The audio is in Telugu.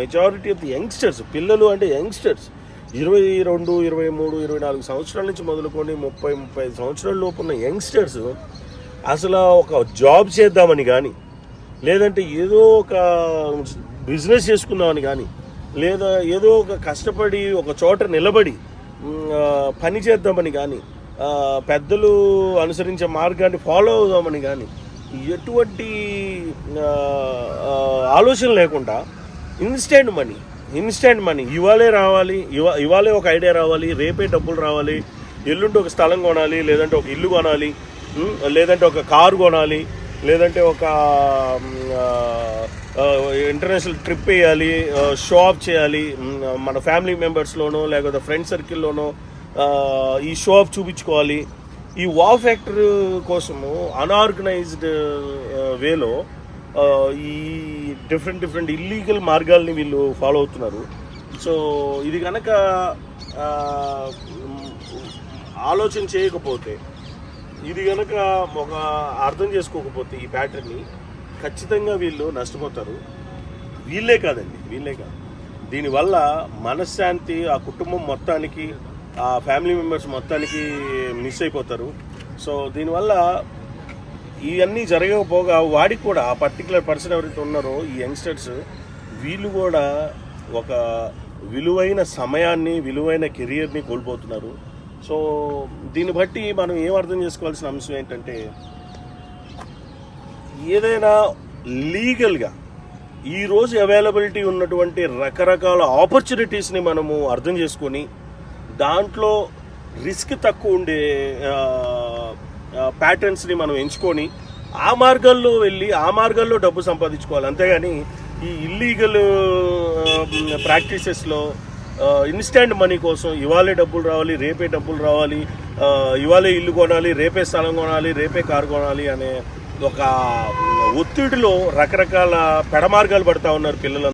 మెజారిటీ ఆఫ్ ది యంగ్స్టర్స్, పిల్లలు అంటే యంగ్స్టర్స్ 22, 23, 24 సంవత్సరాల నుంచి మొదలుకొని 30, 35 సంవత్సరాల లోపు ఉన్న యంగ్స్టర్స్ అసలు ఒక జాబ్ చేద్దామని కానీ, లేదంటే ఏదో ఒక బిజినెస్ చేసుకుందామని కానీ, లేదా ఏదో ఒక కష్టపడి ఒక చోట నిలబడి పని చేద్దామని కానీ, పెద్దలు అనుసరించే మార్గాన్ని ఫాలో అవుదామని కానీ ఎటువంటి ఆలోచన లేకుండా ఇన్స్టెంట్ మనీ ఇవాళే రావాలి, ఇవాళే ఒక ఐడియా రావాలి, రేపే డబ్బులు రావాలి, ఎల్లుండి ఒక స్థలం కొనాలి, లేదంటే ఒక ఇల్లు కొనాలి, లేదంటే ఒక కారు కొనాలి, లేదంటే ఒక ఇంటర్నేషనల్ ట్రిప్ వేయాలి, షో ఆఫ్ చేయాలి, మన ఫ్యామిలీ మెంబర్స్లోనో లేకపోతే ఫ్రెండ్ సర్కిల్లోనో ఈ షో ఆఫ్ చూపించుకోవాలి. ఈ వావ్ ఫ్యాక్టర్ కోసము అన్ఆర్గనైజ్డ్ వేలో ఈ డిఫరెంట్ ఇల్లీగల్ మార్గాల్ని వీళ్ళు ఫాలో అవుతున్నారు. సో ఇది కనుక ఆలోచన చేయకపోతే, ఇది కనుక ఒక అర్థం చేసుకోకపోతే ఈ ప్యాటర్న్ని ఖచ్చితంగా వీళ్ళు నష్టపోతారు. వీళ్ళే కాదు, దీనివల్ల మనశ్శాంతి ఆ కుటుంబం మొత్తానికి, ఆ ఫ్యామిలీ మెంబర్స్ మొత్తానికి మిస్ అయిపోతారు. సో దీనివల్ల ఇవన్నీ జరగకపోగా వాడికి కూడా, ఆ పర్టికులర్ పర్సన్ ఎవరైతే ఉన్నారో ఈ యంగ్స్టర్స్, వీళ్ళు కూడా ఒక విలువైన సమయాన్ని, విలువైన కెరియర్ని కోల్పోతున్నారు. సో దీన్ని బట్టి మనం ఏం అర్థం చేసుకోవాల్సిన అంశం ఏంటంటే, ఏదైనా లీగల్గా ఈరోజు అవైలబిలిటీ ఉన్నటువంటి రకరకాల ఆపర్చునిటీస్ని మనము అర్థం చేసుకొని దాంట్లో రిస్క్ తక్కువ ఉండే ప్యాటర్న్స్ని మనం ఎంచుకొని ఆ మార్గాల్లో వెళ్ళి ఆ మార్గాల్లో డబ్బు సంపాదించుకోవాలి. అంతేగాని ఈ ఇల్లీగల్ ప్రాక్టీసెస్లో ఇన్స్టెంట్ మనీ కోసం ఇవాళే డబ్బులు రావాలి, రేపే డబ్బులు రావాలి, ఇవాళే ఇల్లు కొనాలి, రేపే స్థలం కొనాలి, రేపే కారు కొనాలి అనే ఒక ఒత్తిడిలో రకరకాల పెడమార్గాలు పడతా ఉన్నారు పిల్లలు.